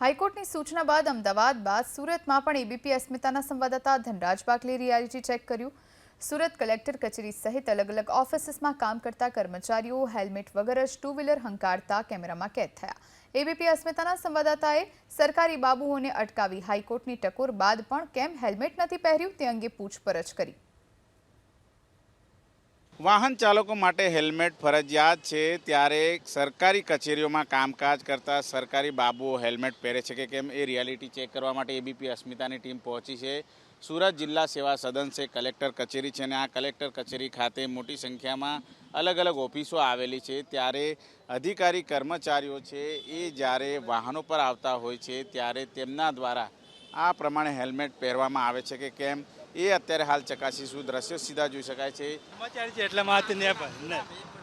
હાઈકોર્ટની સૂચના બાદ અમદાવાદ બાદ સુરતમાં પણ એબીપી અસ્મિતાના સંવાદદાતા ધનરાજ બાકલે રિયાલિટી ચેક કર્યું। સુરત કલેક્ટર કચેરી સહિત અલગ અલગ ઓફિસીસમાં કામ કરતા કર્મચારીઓ હેલ્મેટ વગર જ ટુ વ્હીલર હંકારતા કેમેરામાં કેદ થયા। એબીપી અસ્મિતાના સંવાદદાતાએ સરકારી બાબુઓને અટકાવી હાઈકોર્ટની ટકોર બાદ પણ કેમ હેલ્મેટ નથી પહેર્યું તે અંગે પૂછપરછ કરી। વાહન ચાલકો માટે હેલ્મેટ ફરજિયાત છે, ત્યારે સરકારી કચેરીઓમાં કામકાજ કરતા સરકારી બાબુઓ હેલ્મેટ પહેરે છે કે કેમ એ રિયાલિટી ચેક કરવા માટે એબીપી અસ્મિતાની ટીમ પહોંચી છે। સુરત જિલ્લા સેવા સદન છે, કલેક્ટર કચેરી છે અને આ કલેક્ટર કચેરી ખાતે મોટી સંખ્યામાં અલગ અલગ ઓફિસો આવેલી છે, ત્યારે અધિકારી કર્મચારીઓ છે એ જ્યારે વાહનો પર આવતા હોય છે ત્યારે તેમના દ્વારા આ પ્રમાણે હેલ્મેટ પહેરવામાં આવે છે કે કેમ એ અત્યારે હાલ ચકાસીશું। દ્રશ્યો સીધા જોઈ શકાય છે। એટલે માથી નહીં અપાય,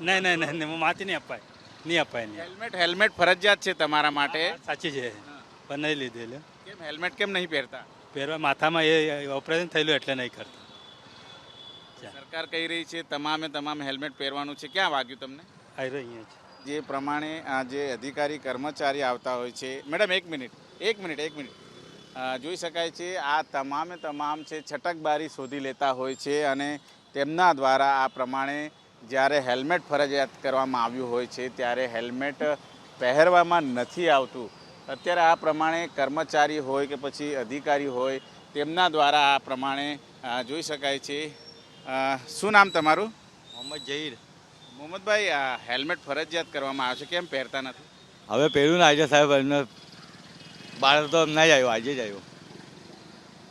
નહીં માથી નહીં અપાય હેલ્મેટ ફરજિયાત છે તમારા માટે? સાચી છે, પણ નહીં લીધેલું। કેમ હેલ્મેટ કેમ નહીં પહેરતા? પહેરવા માથામાં એ ઓપરેશન થયેલું એટલે નહીં કરતા। સરકાર કહી રહી છે તમામ હેલ્મેટ પહેરવાનું છે। ક્યાં વાગ્યું તમને? આવી અહીંયા છે જે પ્રમાણે આ જે અધિકારી કર્મચારી આવતા હોય છે, મેડમ એક મિનિટ જોઈ શકાય છે આ તમામ છે છટકબારી શોધી લેતા હોય છે અને તેમના દ્વારા આ પ્રમાણે જ્યારે હેલ્મેટ ફરજિયાત કરવામાં આવ્યું હોય છે ત્યારે હેલ્મેટ પહેરવામાં નથી આવતું। અત્યારે આ પ્રમાણે કર્મચારી હોય કે પછી અધિકારી હોય તેમના દ્વારા આ પ્રમાણે જોઈ શકાય છે। શું નામ તમારું? મોહમ્મદ જહીર। મોહમ્મદભાઈ, આ હેલ્મેટ ફરજિયાત કરવામાં આવે છે, કેમ પહેરતા નથી? હવે પહેર્યું ને આજે સાહેબ, એમને બહાર તો નહીં આવ્યો, આજે જ આવ્યો।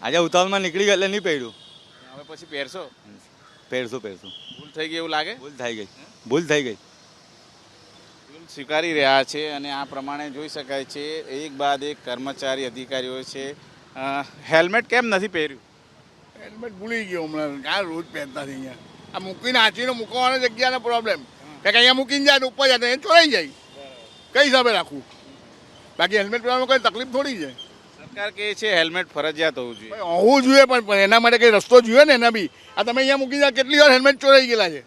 આજે ઉતાવળમાં નીકળી ગયો એટલે નહીં પહેર્યું। હવે પછી પહેરશો? પહેરશું। ભૂલ થઈ ગઈ એવું લાગે? ભૂલ થઈ ગઈ। ભૂલ સ્વીકારી રહ્યા છે અને આ પ્રમાણે જોઈ શકાય છે એક બાદ એક કર્મચારી અધિકારીઓ છે। હેલ્મેટ કેમ નથી પહેર્યું? હેલ્મેટ ભૂલી ગયો હમણાં, ક્યાં રોજ પહેરતા છે અહીંયા। આ મૂકીને હાંચીને મૂકવાની જગ્યાનો પ્રોબ્લેમ, કે અહીંયા મૂકીને જાય ઉપર જાય તો એ ચોરાઈ જાય, કઈ હિસાબે રાખવું? બાકી હેલ્મેટ પહેરવામાં કોઈ તકલીફ થોડી છે। સરકાર કહે છે હેલ્મેટ ફરજિયાત હોવું જોઈએ। હોવું જોઈએ, પણ એના માટે કંઈ રસ્તો જોઈએ ને એના બી। આ તમે અહીંયા મૂકી જાય, કેટલી વાર હેલ્મેટ ચોરાઈ ગયેલા છે।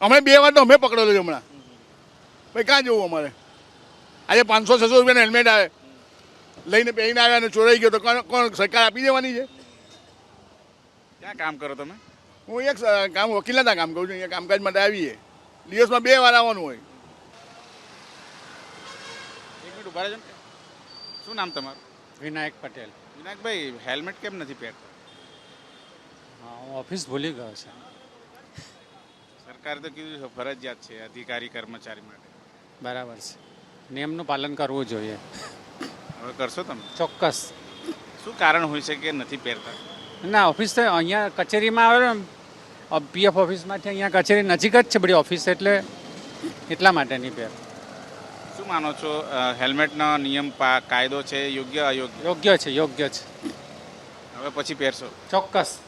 અમે 2 વાર તો અમે પકડેલો છે હમણાં। ભાઈ ક્યાં જવું અમારે? આજે 500-600 રૂપિયાનું હેલ્મેટ આવે, લઈને પહેરીને આવ્યા અને ચોરાઈ ગયો તો કોણ સરકાર આપી દેવાની છે? ક્યાં કામ કરો તમે? હું એક વકીલના કામ કરું છું, અહીંયા કામકાજ માટે આવીએ। દિવસમાં 2 વાર આવવાનું હોય। એક મિનિટ ઉભા રહેજો ને। શું નામ તમારું? વિનાયક પટેલ। વિનાયકભાઈ, હેલ્મેટ કેમ નથી પહેરતા? હા, હું ઓફિસ ભૂલી ગયો છે। સરકારે તો કીધું છે ફરજિયાત છે અધિકારી કર્મચારી માટે। બરાબર છે, નિયમનું પાલન કરવું જોઈએ। હવે કરશો તમે? ચોક્કસ। શું કારણ હોય છે કે નથી પહેરતા? ના, ઓફિસ તો અહીંયા કચેરીમાં આવે ને, પીએફ ઓફિસમાંથી અહીંયા કચેરી નજીક જ છે બધી ઓફિસ, એટલે એટલા માટે નહીં પહેર। શું માનો છો, હેલ્મેટનો નિયમ કાયદો છે યોગ્ય અયોગ્ય? યોગ્ય છે। હવે પછી પહેરશો? ચોક્કસ।